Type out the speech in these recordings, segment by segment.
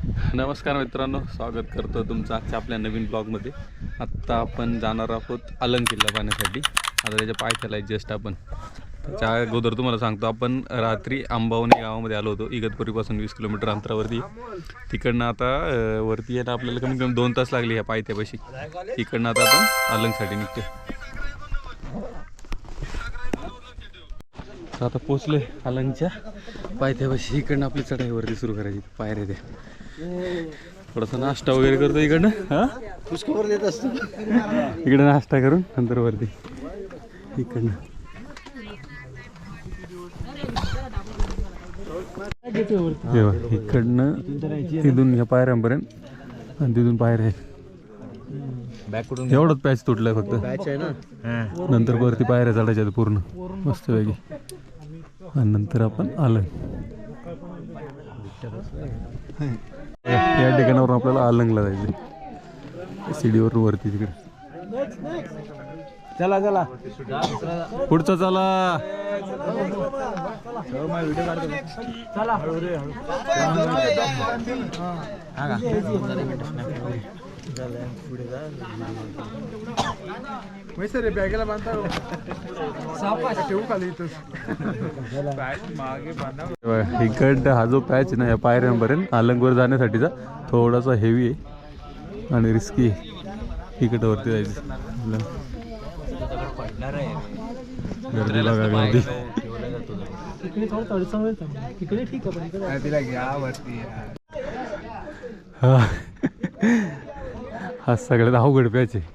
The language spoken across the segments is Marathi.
नमस्कार मित्रांनो, स्वागत करतो तुमचं आजच्या आपल्या नवीन ब्लॉगमध्ये. आत्ता आपण जाणार आहोत अलंग किल्ला पाहण्यासाठी. आता त्याच्या पायथ्याला जस्ट आपण त्याच्या अगोदर तुम्हाला सांगतो, आपण रात्री अंबावणे गावामध्ये आलो होतो. इगतपुरीपासून 20 किलोमीटर अंतरावरती. तिकडनं आता वरती येणं आपल्याला कमी कमी 2 तास लागले ह्या पायथ्यापाशी. तिकडनं आता आपण अलंगसाठी निघतो. तर आता पोचले अलंगच्या पायथ्यापाशी. इकडनं आपली चढाईवरती सुरू करायची. पायऱ्या द्या, थोडासा नाश्ता वगैरे करतो इकडनं. हां, पुष्कवर देत असतो इकडे नाश्ता करून नंतर वरती इकडनं. इकडनं तिथून ह्या पायऱ्यांपर्यंत आणि तिथून पायऱ्या एवढंच पॅच तुटलाय फक्त. बॅच आहे ना, नंतर वरती पायऱ्या चढायच्या पूर्ण मस्तपैकी. आणि नंतर आपण आलं या ठिकाणावरून आपल्याला अलंगला जायचं. सीडीवरून वरती तिकडे. चला चला पुढचं चला. बॅगेला बांधता ठेवू खाली इकडं हा जो पॅच आहे ना, या पायऱ्यांपर्यंत अलंगवर जाण्यासाठीचा थोडासा हेवी आहे आणि रिस्की आहे. इकडं वरती जायचं गर्दी बघा, गर्दी. हा सगळ्यात अवघड पॅच आहे.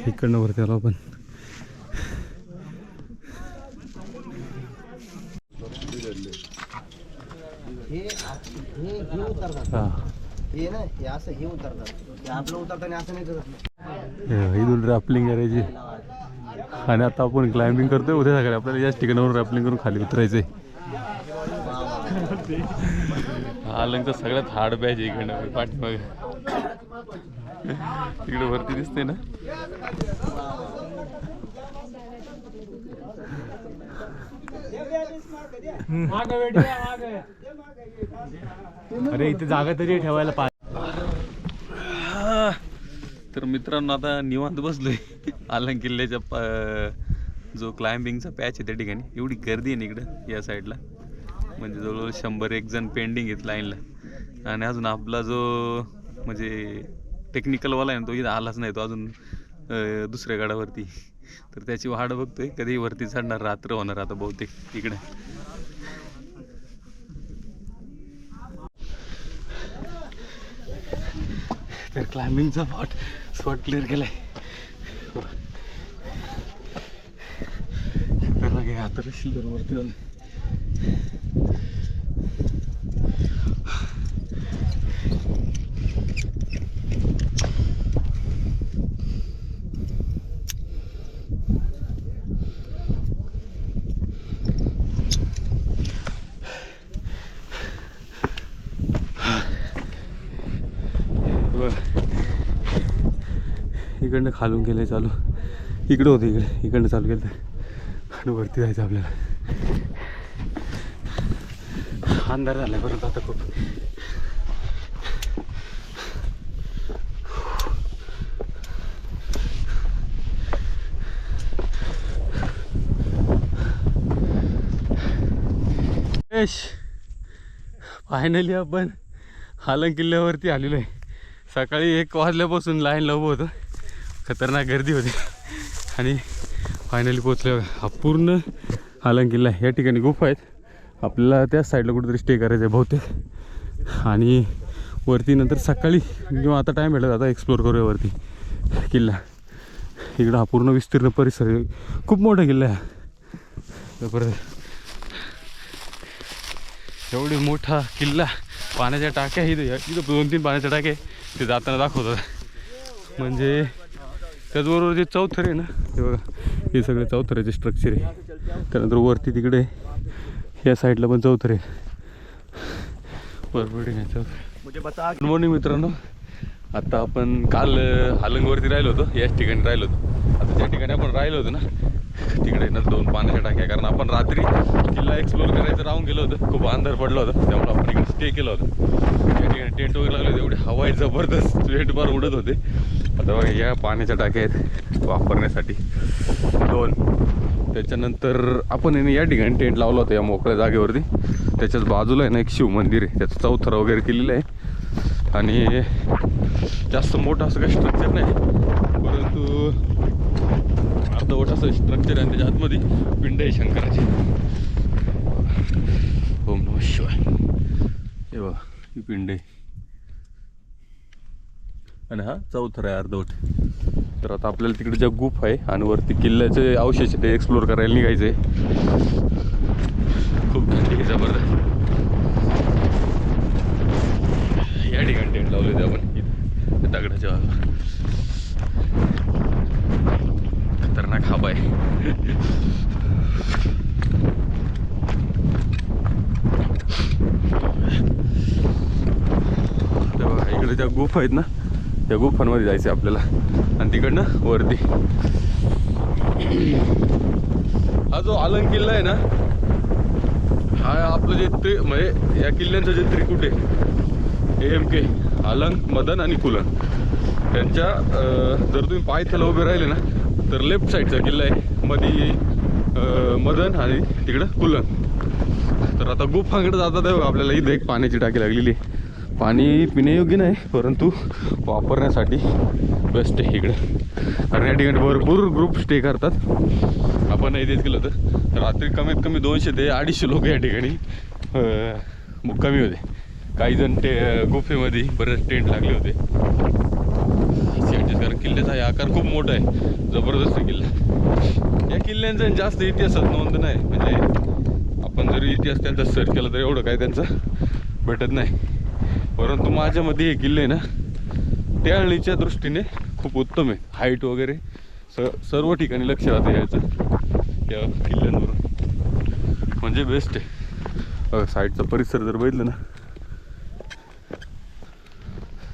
इकडनं वरती आलो आपण. हे उतरतात, हे ना हे असं हे उतरतात. हे आपलं उतरताना असं नाही करत. इथून रॅपलिंग करायची आणि आता आपण क्लाइम्बिंग करतोय. उद्या सकाळी आपल्याला याच ठिकाणावरून रॅपलिंग करून खाली उतरायचंय. अलंगचा सगळ्यात हार्ड पॅच इकडनं पाठीमाग तिकडे वरती दिसते ना. अरे इथे जागा तरी ठेवायला पाहिजे. तर मित्रांनो, आता निवांत बसलोय अलंग किल्ल्याच्या जो क्लाइम्बिंगचा पॅच आहे त्या ठिकाणी. एवढी गर्दी आहे ना इकडं या साईडला, म्हणजे जवळजवळ 100-1 जण पेंडिंग आहेत लाईनला. आणि अजून आपला जो म्हणजे टेक्निकलवाला आहे ना, तो इथं आलाच नाही. तो अजून दुसऱ्या गडावरती. तर त्याची वाट बघतोय कधी वरती चढणार. रात्र होणार आता बहुतेक इकडे. तर क्लाइम्बिंगचा स्पॉट क्लिअर केलाय. आता कशी वरती जाऊन इकडनं खालून केलंय चालू. इकडं होतं, इकडनं चालू केलं आणि वरती जायचं आपल्याला. अंधार झालाय परत आता खूप. फायनली आपण अलंग किल्ल्यावरती आलेलो आहे. सकाळी 1 वाजल्यापासून लाईन लावू होतं. खतरनाक गर्दी होती आणि फायनली पोचलो. हा पूर्ण अलंग किल्ला. या ठिकाणी गुफा आहेत. आपल्याला त्याच साईडला कुठेतरी स्टे करायचं आहे बहुतेक. आणि वरती नंतर सकाळी किंवा आता टाईम भेटला आता एक्सप्लोर करूया वरती किल्ला. इकडं हा पूर्ण विस्तीर्ण परिसर आहे. खूप मोठा किल्ला आहे. परत एवढी मोठा किल्ला. पाण्याच्या टाक्या इथं 2-3 पाण्याच्या टाक्या ते जाताना दाखवतात. म्हणजे त्याचबरोबर जे चौथर आहे ना, हे बघा, हे सगळे चौथऱ्याचे स्ट्रक्चर आहे. त्यानंतर वरती तिकडे या साईडला पण चौथर आहे. परफेक्ट आहे चौथर. गुड मॉर्निंग मित्रांनो. आता आपण काल हालंगवरती राहिलो होतो, याच ठिकाणी राहिलो होतो. आता ज्या ठिकाणी आपण राहिलो होतो ना तिकडे ना 2 पाण्याच्या टाक्या, कारण आपण रात्री किल्ला एक्सप्लोर करायचं राहून गेलो होतं. खूप अंधार पडलं होतं, त्यामुळे आपण इकडे स्टे केलं होतं. या ठिकाणी टेंट वगैरे लागले होते, एवढे हवा जबरदस्त टेंट फार उडत होते. आता बघा या पाण्याच्या टाक्या आहेत वापरण्यासाठी 2. त्याच्यानंतर आपण या ठिकाणी टेंट लावला होता या मोकळ्या जागेवरती. त्याच्याच बाजूला आहे ना एक शिव मंदिर आहे, त्याचं चौथरा वगैरे केलेलं आहे. आणि जास्त मोठं असं काही स्ट्रक्चर नाही, परंतु अर्धवट असं स्ट्रक्चर आहे. आणि त्याच्या आतमध्ये पिंड आहे शंकराची. ओम नमः शिवाय. हे बघा ही पिंड आहे आणि हा चौथरा आहे अर्धवट. तर आता आपल्याला तिकडे ज्या गुफा आहे आणि वरती किल्ल्याचे अवशेष ते एक्सप्लोर करायला निघायचे. खूप थंडी आहे जबरदस्त. या ठिकाणी टेंट लावले होते आपण इथे दगडाच्या बाजूला. खतरनाक हवा आहे. तेव्हा इकडे ज्या गुफा आहेत ना त्या गुफांमध्ये जायचं आपल्याला आणि तिकडनं वरती. हा जो अलंग किल्ला आहे ना हा आपलं जे म्हणजे या किल्ल्यांचं जे त्रिकूट आहे AMK, अलंग, मदन आणि कुलन, त्यांच्या जर तुम्ही पायथ्याला उभे राहिले ना तर लेफ्ट साईडचा किल्ला आहे, मध्ये मदन आणि तिकडं कुलन. तर आता गुफांकडे जातात आहे आपल्याला. इथे एक पाण्याची टाकी लागलेली आहे. पाणी पिण्यायोग्य नाही परंतु वापरण्यासाठी बेस्ट आहे इकडे. कारण या ठिकाणी भरपूर ग्रुप स्टे करतात. आपण इथेच गेलो होतं. रात्री कमीत कमी 200 ते 250 लोक या ठिकाणी मुक्कामी होते. काही जण गुफेमध्ये बरेच टेंट लागले होते. कारण किल्ल्याचा हा आकार खूप मोठा आहे, जबरदस्त किल्ला. या किल्ल्यांचा जास्त इतिहासात नोंद नाही, म्हणजे आपण जरी इतिहास त्यांचा सर्च केला तर एवढं काय त्यांचं भेटत नाही. परंतु माझ्या मध्ये हे किल्ले ना टेहळणीच्या दृष्टीने खूप उत्तम आहे. हाईट वगैरे सर्व ठिकाणी लक्ष राहतं याचं या किल्ल्यांवरून, म्हणजे बेस्ट आहे. साईडचा परिसर जर बघितलं ना,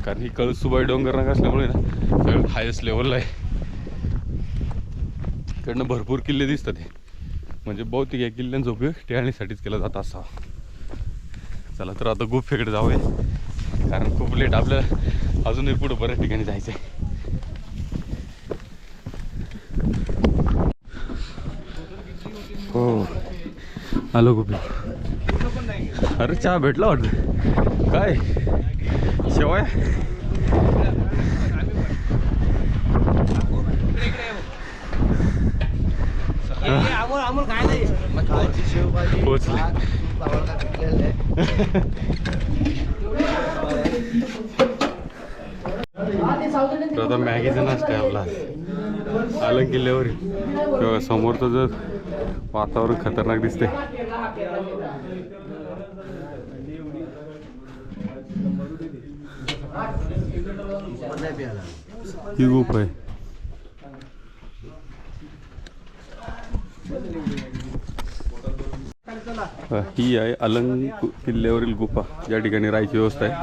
कारण ही कळसुबाई डोंगर रंग असल्यामुळे ना सगळं हायस्ट लेवलला आहे. इकडनं भरपूर किल्ले दिसतात हे, म्हणजे बहुतेक या किल्ल्यांचा उपयोग टेहळणीसाठीच केला जात असावा. चला तर आता गुफेकडे जाऊया, कारण खूप लेट आपल्याला अजूनही पुढं बऱ्याच ठिकाणी जायचं आहे. हो आलो गुफे. अरे चहा भेटला वाटतं. काय शेवाय पोचले. तर आता मॅगीचा नाश्ता आहे आपला अलंग किल्ल्यावर. किंवा समोरचं जर वातावरण खतरनाक दिसते. ही गुफा आहे. ही आहे अलंग किल्ल्यावरील गुफा, ज्या ठिकाणी राहायची व्यवस्था आहे.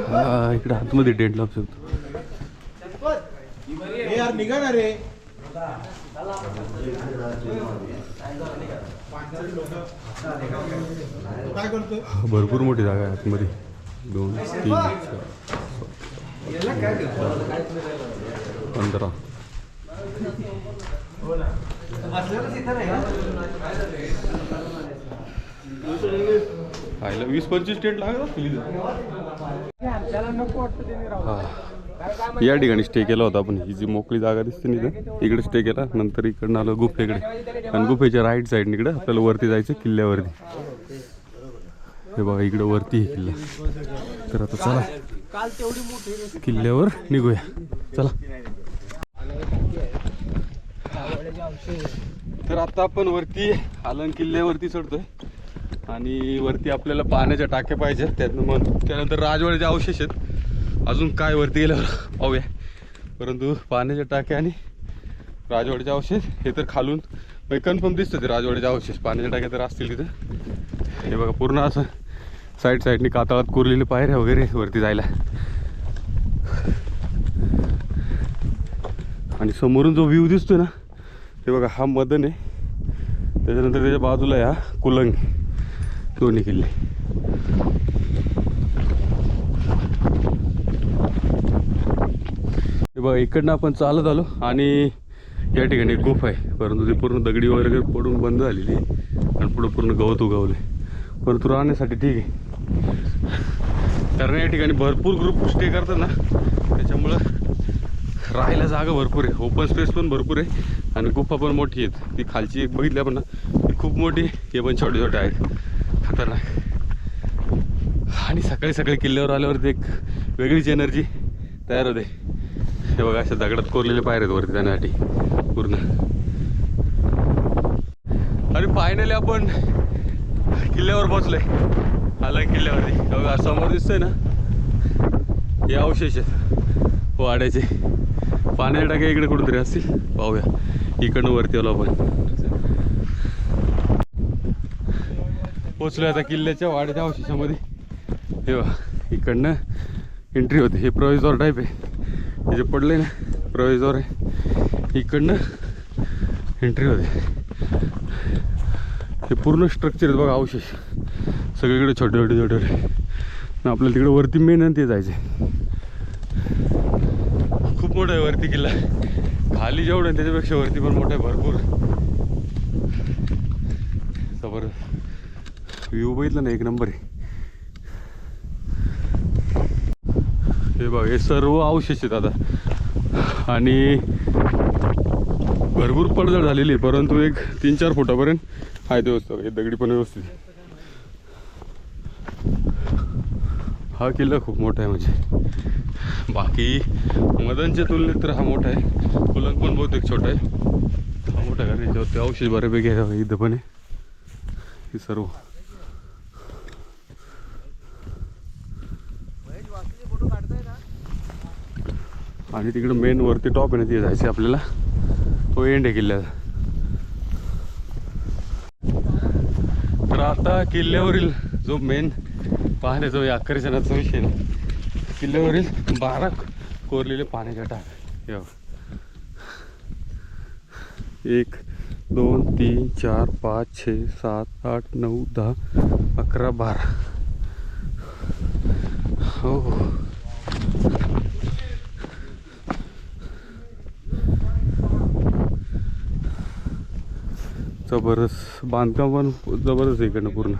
हा इकडे आतमध्ये टेंट लावू शकतो. भरपूर मोठी जागा आहे आतमध्ये. 2 3 4 15 आयला 20-25 टेंट लागत. या ठिकाणी स्टे केला होता आपण. ही जी मोकळी जागा दिसते ना इकडे स्टे केला. नंतर इकडनं आलो गुफेकडे, आणि गुफेच्या राईट साईड इकडे आपल्याला वरती जायचं किल्ल्यावरती. हे बघा इकडे वरती आहे किल्ला. तर आता चला किल्ल्यावर निघूया. चला. तर आता आपण वरती अलंग किल्ल्यावरती चढतोय आणि वरती आपल्याला पाण्याच्या टाक्या पाहिजे. त्यातनं मग त्यानंतर राजवाड्याचे अवशेष आहेत. अजून काय वरती गेल्यावर पाहूया. परंतु पाण्याच्या टाक्या आणि राजवाड्याचे अवशेष हे तर खालून कन्फर्म दिसतं ते राजवाड्याचे अवशेष. पाण्याच्या टाक्या तर असतील तिथं. हे बघा पूर्ण असं साईडने कातळात कोरलेले पायऱ्या वगैरे वरती जायला. आणि समोरून जो व्ह्यू दिसतोय ना ते बघा, हा मदन आहे. त्याच्यानंतर त्याच्या बाजूला या कुलंग, दोन्ही किल्ले. हे बघा इकडनं आपण चालत आलो आणि या ठिकाणी एक गुफा आहे, परंतु ती पूर्ण दगडी वगैरे पडून बंद झालेली आहे आणि पुढं पूर्ण गवत उगवलं आहे. परंतु राहण्यासाठी ठीक आहे, कारण या ठिकाणी भरपूर ग्रुप स्टे करतात ना, त्याच्यामुळं राहायला जागा भरपूर आहे, ओपन स्पेस पण भरपूर आहे आणि गुफा पण मोठी आहेत. ती खालची एक बघितली आपण ना, ती खूप मोठी, हे पण छोटे छोटे आहेत, खतरनाक. आणि सकाळी सकाळी किल्ल्यावर आल्यावरती एक वेगळीच एनर्जी तयार होते. हे बघा अशा दगडात कोरलेले पायऱ्या आहेत वरती जाण्यासाठी पूर्ण. आणि फायनली आपण किल्ल्यावर पोहोचलोय. आला किल्ल्यावरती बघा समोर दिसतंय ना, हे अवशेष आहेत वाड्याचे. पाण्याच्या टाक्या इकडे कुठेतरी असतील, पाहूया. इकडनं वरती आलो आपण, पोचलोय आता किल्ल्याच्या वाड्याच्या अवशेषामध्ये. हे बघा इकडनं एंट्री होते. हे प्रवेशद्वार टाईप आहे, हे जे पडले ना प्रवेशद्वार आहे, इकडनं एंट्री होते. हे पूर्ण स्ट्रक्चर आहेत बघा अवशेष, सगळीकडे छोटे छोटे छोटे छोटे. आपल्याला तिकडे वरती मेन आहे ते जायचं. खूप मोठा आहे वरती किल्ला, खाली जेवढं आहे त्याच्यापेक्षा वरती पण मोठा आहे भरपूर. जबरदस्त व्ह्यू बघितलं ना, एक नंबर आहे. हे बघा हे सर्व अवशेष आहेत आता, आणि भरपूर पडझड झालेली आहे, परंतु एक 3-4 फुटापर्यंत आहे व्यवस्थित. हे दगडी पण व्यवस्थित. हा किल्ला खूप मोठा आहे, म्हणजे बाकी मदनच्या तुलनेत तर हा मोठा आहे. कुलंग पण बहुतेक छोटा आहे, हा मोठा आहे. कारण याच्यावरती अवशेष बऱ्यापैकी आहे, इथं पण आहे हे सर्व. आणि तिकडं मेन वरती टॉप आहे ना, ते जायचं आपल्याला, तो एंड आहे किल्ल्याचा. तर आता किल्ल्यावरील जो मेन पाहण्याचा आकर्षणाचा विषय ना, किल्ल्यावरील 12 कोरलेले पाण्याच्या टाक. 1 2 3 4 5 6 7 8 9 10 11 12. हो जबरदस्त बांधकाम पण जबरदस्त आहे इकडनं पूर्ण.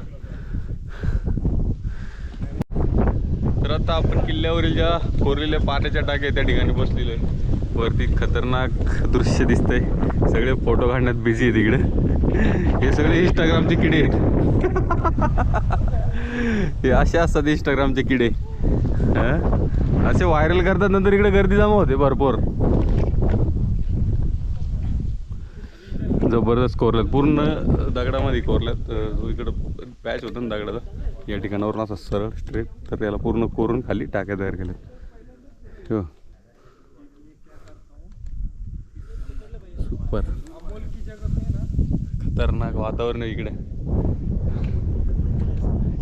तर आता आपण किल्ल्यावरील ज्या कोरलेल्या पाण्याच्या टाक्या त्या ठिकाणी बसलेलो आहे. वरती खतरनाक दृश्य दिसतंय, सगळे फोटो काढण्यात बिझी आहे तिकडे. हे सगळे इंस्टाग्रामचे किडे आहेत. हे असे असतात इंस्टाग्रामचे किडे, असे व्हायरल करतात, नंतर इकडे गर्दी जमा होते भरपूर. जबरदस्त कोरल्यात, पूर्ण दगडामध्ये कोरल्यात. जो इकडं पॅच होता ना दगडाचा, या ठिकाणावरून असा सरळ स्ट्रेट, तर त्याला पूर्ण कोरून खाली टाक्या तयार केल्यात. हो सुपर, खतरनाक वातावरण आहे इकडे.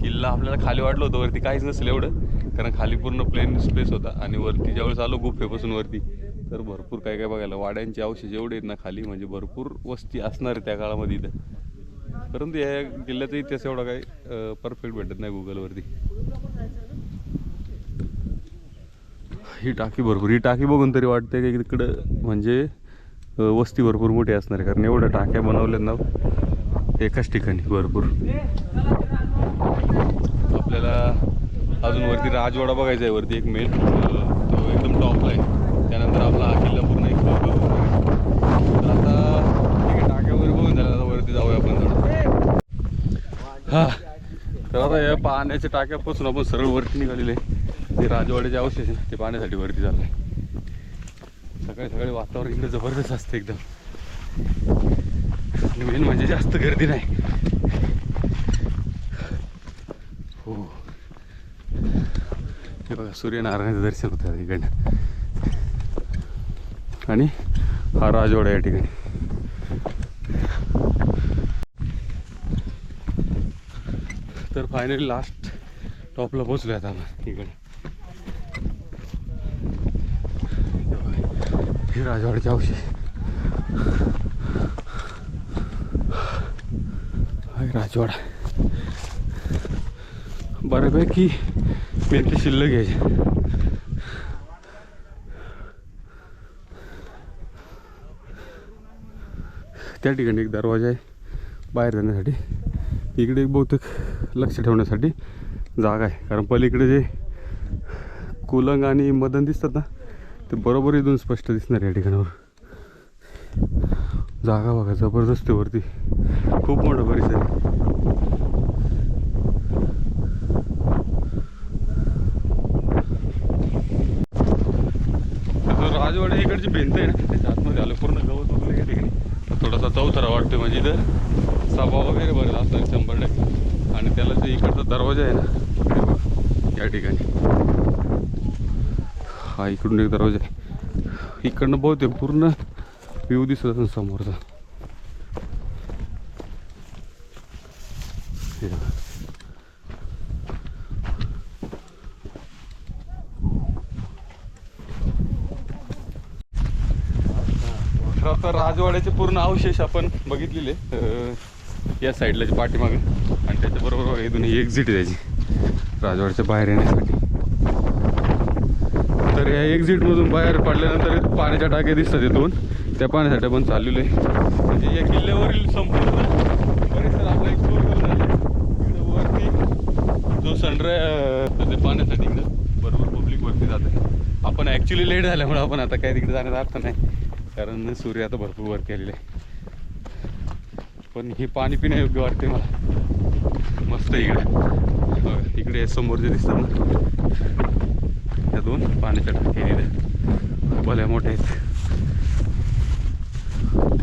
किल्ला आपल्याला खाली वाटलं होतं, वरती काहीच नसेल एवढं, कारण खाली पूर्ण प्लेन स्पेस होता. आणि वरती ज्यावेळेस आलो गुफेपासून वरती, तर भरपूर काय काय बघायला. वाड्यांचे अवशेष एवढे आहेत ना खाली, म्हणजे भरपूर वस्ती असणार आहे त्या काळामध्ये इथं. परंतु या किल्ल्याचा इतिहास एवढा काही परफेक्ट भेटत नाही गुगलवरती. ही टाकी भरपूर, ही टाकी बघून तरी वाटते की इकडं म्हणजे वस्ती भरपूर मोठी असणार आहे, कारण एवढ्या टाक्या बनवल्यात ना एकाच ठिकाणी भरपूर. आपल्याला अजून वरती राजवाडा बघायचा आहे, वरती एक मेन, तो एकदम टॉपला आहे. त्यानंतर आपला हा किल्ला पूर्ण एक तर आता ठीक टाक्या वगैरे बघून झाल्या, आता वरती जाऊया आपण थोडं. हा तर आता या पाण्याच्या टाक्यापासून आपण सरळ वरती निघालेले. ते राजवाड्याचे अवशेष आहे ते पाण्यासाठी वरती झालं आहे. सकाळी सकाळी वातावरण इकडे जबरदस्त असतं एकदम, आणि मेन म्हणजे जास्त गर्दी नाही. हो हे बघा सूर्यनारायणाचं दर्शन होतं इकडनं. आणि हा राजवाडा या ठिकाणी. तर फायनली लास्ट टॉपला पोचलो आता आपण इकडे. हे राजवाड्याचे अवशेष. राजवाडा बऱ्यापैकी मेथी शिल्लक घ्यायचे. त्या ठिकाणी एक दरवाजा आहे बाहेर जाण्यासाठी. इकडे एक बहुतेक लक्ष ठेवण्यासाठी जागा आहे, कारण पलीकडे जे कुलंग आणि मदन दिसतात ना ते बरोबर इथून स्पष्ट दिसणार या ठिकाणावर. जागा बघा जबरदस्त आहे वरती, खूप मोठा परिसर आहे. राजवाडा इकडची भिंत आहे ना त्याच्या आतमध्ये आलं पूर्ण गवत वगैरे या ठिकाणी थोडासा चौथरा वाटतोय. म्हणजे इथं सभा वगैरे भरेल असणार 100%. आणि त्याला जो इकडचा दरवाजा आहे ना या ठिकाणी, हा इकडून एक दरवाजा आहे. इकडनं बहुतेक पूर्ण व्ह्यू दिसत असेल समोरचा. तर राजवाड्याचे पूर्ण अवशेष आपण बघितलेले या साईडला जे पाठीमागे. आणि त्याच्याबरोबर इथून ही एक्झिट आहे त्याची राजवाड्याच्या बाहेर येण्यासाठी. तर या एक्झिटमधून बाहेर पडल्यानंतर पाण्याच्या टाक्या दिसतात हे 2. त्या पाण्यासाठी आपण चाललेलो आहे. म्हणजे या किल्ल्यावरील संपूर्ण परिसर आपला एक्सप्लोर करून झाले. इकडं वरती जो सनराईज पाण्यासाठी इकडं बरोबर पब्लिक वरती जाते. आपण ॲक्च्युली लेट झाल्यामुळे आपण आता काय तिकडे जाण्याचा अर्थ नाही, कारण सूर्य आता भरपूर वरती आलेला आहे. पण हे पाणी पिण्यायोग्य वाटते मला मस्त. इकडे समोर जे दिसतात ना या 2 पाण्याच्या टाक्या इथे भल्या मोठ्या आहेत.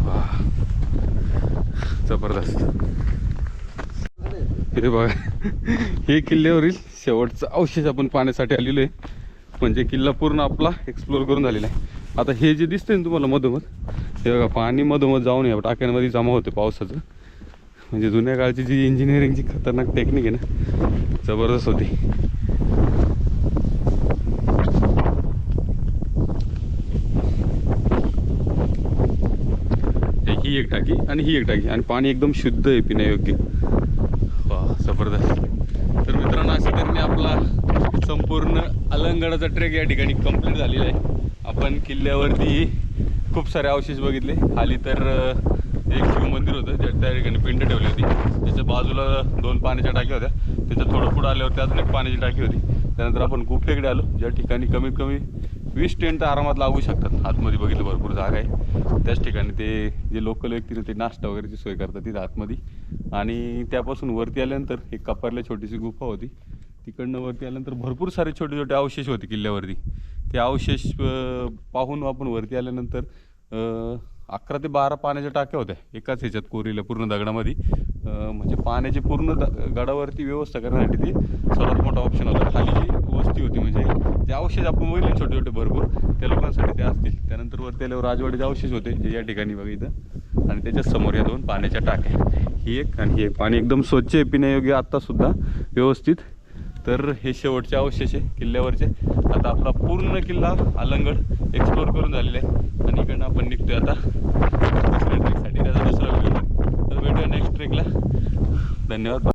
वा जबरदस्त. हे बघा हे किल्ल्यावरील शेवटचा अवशेष आपण पाण्यासाठी आलेलो आहे. म्हणजे किल्ला पूर्ण आपला एक्सप्लोर करून झालेला आहे. आता हे जे दिसतंय ना तुम्हाला मधोमध, हे बघा पाणी मधोमध जाऊन या टाक्यांमध्ये जमा होते पावसाचं. म्हणजे जुन्या काळची जी इंजिनिअरिंगची खतरनाक टेक्निक आहे ना जबरदस्त होती. ही एक टाकी आणि ही एक टाकी आणि पाणी एकदम शुद्ध आहे पिण्यायोग्य. वा जबरदस्त. तर मित्रांनो अशा तऱ्हेने आपला संपूर्ण अलंगडाचा ट्रेक या ठिकाणी कंप्लीट झालेला आहे. आपण किल्ल्यावरती खूप सारे अवशेष बघितले. खाली तर एक शिव मंदिर होतं त्या ठिकाणी पिंड ठेवली होती. त्याच्या बाजूला 2 पाण्याच्या टाक्या होत्या. त्याच्या थोडं पुढं आल्यावरती अजून एक पाण्याची टाकी होती. त्यानंतर आपण गुप्तेकडे आलो, ज्या ठिकाणी कमीत कमी 20 टेंट आरामात लागू शकतात. आतमध्ये बघितलं भरपूर जागा आहे. त्याच ठिकाणी ते जे लोकल व्यक्ती ते नाश्ता वगैरेची सोय करतात तिथे आतमध्ये. आणि त्यापासून वरती आल्यानंतर एक कपारला छोटीशी गुफा होती. तिकडनं वरती आल्यानंतर भरपूर सारे छोटे छोटे अवशेष होते किल्ल्यावरती. ते अवशेष पाहून आपण वरती आल्यानंतर 11 ते 12 पाण्याच्या टाक्या होत्या एकाच ह्याच्यात कोरीला पूर्ण दगडामध्ये. म्हणजे पाण्याची पूर्ण गडावरती व्यवस्था करण्यासाठी ती सर्वात मोठा ऑप्शन होता. खाली जी वस्ती होती म्हणजे ते अवशेष आपण बघितले छोटे छोटे भरपूर त्या लोकांसाठी ते असतील. त्यानंतर वरती आल्यावर राजवाड्याचे अवशेष होते जे या ठिकाणी बघितलं. आणि त्याच्याच समोर या 2 पाण्याच्या टाक्या, ही एक आणि ही एक. पाणी एकदम स्वच्छ आहे पिण्यायोग्य आत्तासुद्धा व्यवस्थित. तर हे शेवटचे अवशेष आहे किल्ल्यावरचे. आता आपला पूर्ण किल्ला अलंगड एक्सप्लोर करून झालेला आहे. आणि इकडनं आपण निघतोय आता दुसऱ्या ट्रेकसाठी, त्याचा दुसरा व्हिडिओ. तर भेटूया नेक्स्ट ट्रेकला. धन्यवाद.